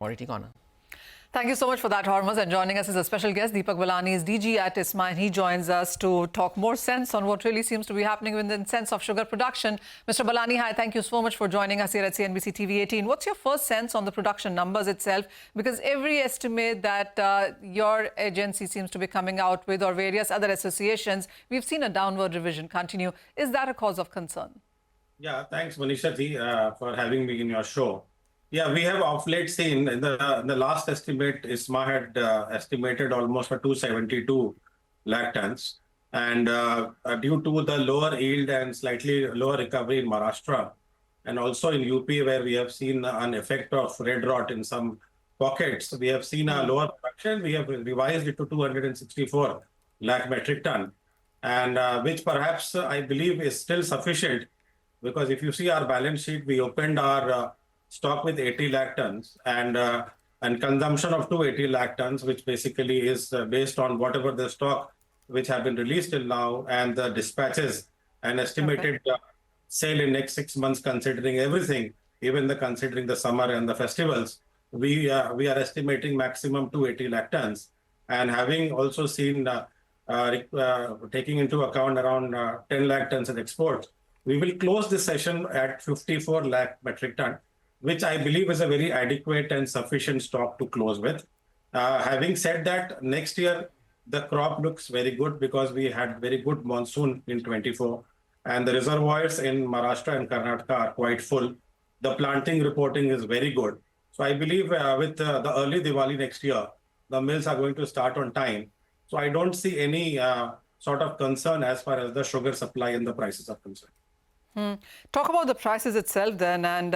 Commodity Corner. Thank you so much for that, Hormuz. And joining us is a special guest. Deepak Ballani is DG at ISMA, and he joins us to talk more sense on what really seems to be happening in the sense of sugar production. Mr. Ballani, hi, thank you so much for joining us here at CNBC-TV18. What's your first sense on the production numbers itself? Because every estimate that your agency seems to be coming out with, or various other associations, we've seen a downward revision continue. Is that a cause of concern? Yeah, thanks, Manisha ji, for having me in your show. Yeah, we have of late seen in the last estimate, ISMA had estimated almost for 272 lakh tons. And due to the lower yield and slightly lower recovery in Maharashtra, and also in UP, where we have seen an effect of red rot in some pockets, we have seen a lower production. We have revised it to 264 lakh metric ton, and which perhaps I believe is still sufficient, because if you see our balance sheet, we opened our stock with 80 lakh tons and consumption of 280 lakh tons, which basically is based on whatever the stock which have been released till now and the dispatches and estimated sale in next 6 months, considering everything, even considering the summer and the festivals. We are estimating maximum 280 lakh tons, and having also seen taking into account around 10 lakh tons in exports, we will close this session at 54 lakh metric ton, which I believe is a very adequate and sufficient stock to close with. Having said that, next year, the crop looks very good because we had very good monsoon in 24, and the reservoirs in Maharashtra and Karnataka are quite full. The planting reporting is very good. So I believe with the early Diwali next year, the mills are going to start on time. So I don't see any sort of concern as far as the sugar supply and the prices are concerned. Talk about the prices itself then, and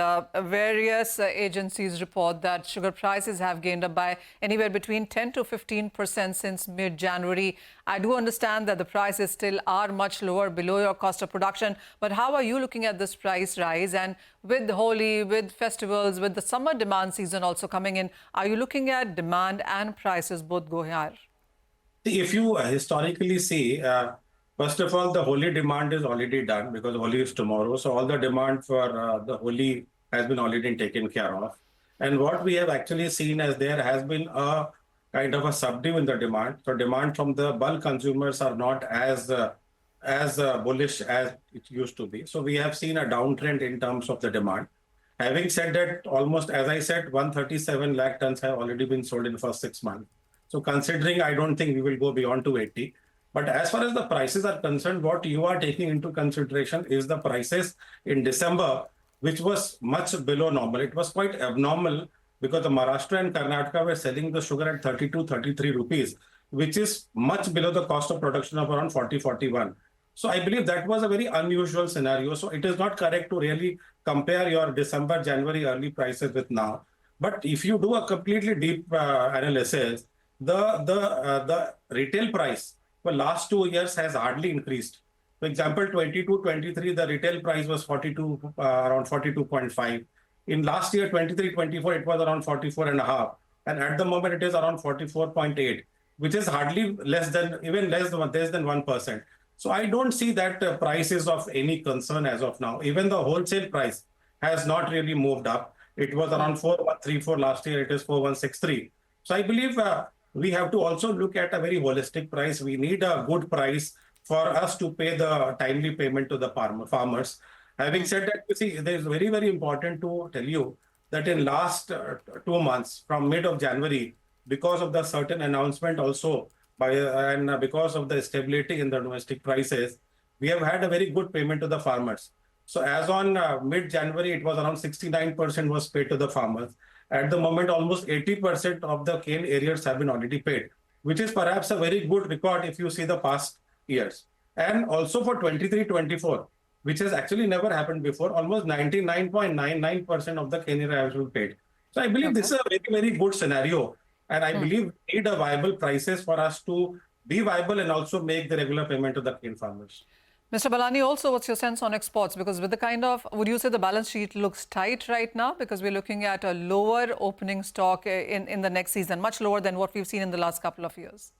various agencies report that sugar prices have gained up by anywhere between 10 to 15% since mid-January. I do understand that the prices still are much lower, below your cost of production, but how are you looking at this price rise? And with Holi, with festivals, with the summer demand season also coming in, are you looking at demand and prices both go higher? If you historically see, first of all, the Holi demand is already done because Holi is tomorrow. So all the demand for the Holi has been already taken care of. And what we have actually seen is there has been a kind of a subdue in the demand. So demand from the bulk consumers are not as bullish as it used to be. So we have seen a downtrend in terms of the demand. Having said that, almost, as I said, 137 lakh tons have already been sold in the first 6 months. So considering, I don't think we will go beyond 280. But as far as the prices are concerned, what you are taking into consideration is the prices in December, which was much below normal. It was quite abnormal because the Maharashtra and Karnataka were selling the sugar at 32, 33 rupees, which is much below the cost of production of around 40, 41. So I believe that was a very unusual scenario. So it is not correct to really compare your December, January early prices with now. But if you do a completely deep analysis, the retail price for last 2 years has hardly increased. For example, 22-23, the retail price was 42, around 42.5. In last year, 23-24, it was around 44.5. And at the moment, it is around 44.8, which is hardly less than, even less than 1%. So I don't see that price is of any concern as of now. Even the wholesale price has not really moved up. It was around 4134 last year. It is 4163. So I believe we have to also look at a very holistic price. We need a good price for us to pay the timely payment to the farmers. Having said that, you see, it is very, very important to tell you that in last 2 months, from mid of January, because of the certain announcement also and because of the stability in the domestic prices, we have had a very good payment to the farmers. So as on mid-January, it was around 69% was paid to the farmers. At the moment, almost 80% of the cane arrears have been already paid, which is perhaps a very good record if you see the past years. And also for 23-24, which has actually never happened before, almost 99.99% of the cane arrears have been paid. So I believe this is a very, very good scenario. And I believe we need a viable prices for us to be viable and also make the regular payment to the cane farmers. Mr. Ballani, also, what's your sense on exports? Because with the kind of, would you say the balance sheet looks tight right now? Because we're looking at a lower opening stock in the next season, much lower than what we've seen in the last couple of years.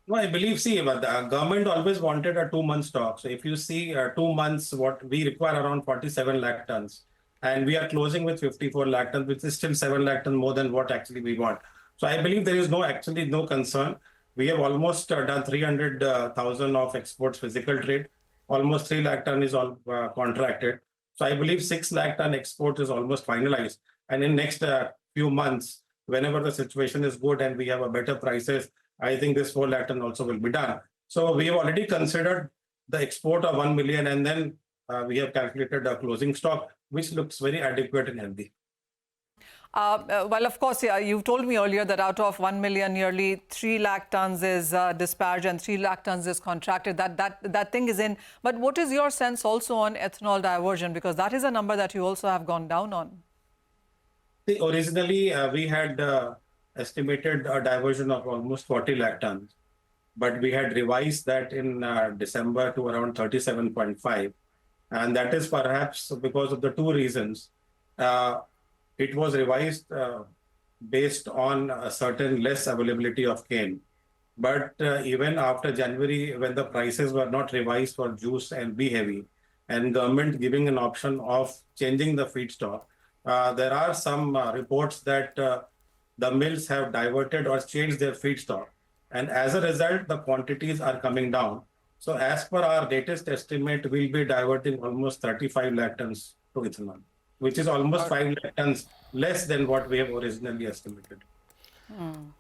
No, I believe, see, but the government always wanted a 2-month stock. So if you see 2 months, what we require around 47 lakh tons. and we are closing with 54 lakh tons, which is still 7 lakh tons more than what actually we want. So I believe there is no concern. We have almost done 300,000 of exports physical trade. Almost 3 lakh ton is all contracted. So I believe 6 lakh ton export is almost finalized. And in next few months, whenever the situation is good and we have a better prices, I think this 4 lakh ton also will be done. So we have already considered the export of 1 million, and then we have calculated a closing stock, which looks very adequate and healthy. Well, of course, yeah, you told me earlier that out of 1 million, nearly 3 lakh tons is dispatched and 3 lakh tons is contracted. That thing is in. But what is your sense also on ethanol diversion? Because that is a number that you also have gone down on. See, originally, we had estimated a diversion of almost 40 lakh tons, but we had revised that in December to around 37.5. And that is perhaps because of the two reasons. It was revised based on a certain less availability of cane. But even after January, when the prices were not revised for juice and B heavy, and government giving an option of changing the feedstock, there are some reports that the mills have diverted or changed their feedstock. And as a result, the quantities are coming down. So as per our latest estimate, we'll be diverting almost 35 lakh tons to ethanol, which is almost 5 lakh tons less than what we have originally estimated.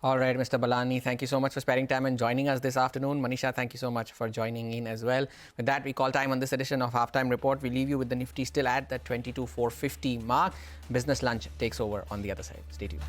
All right, Mr. Ballani, thank you so much for sparing time and joining us this afternoon. Manisha, thank you so much for joining in as well. With that, we call time on this edition of Halftime Report. We leave you with the Nifty still at the 22,450 mark. Business Lunch takes over on the other side. Stay tuned.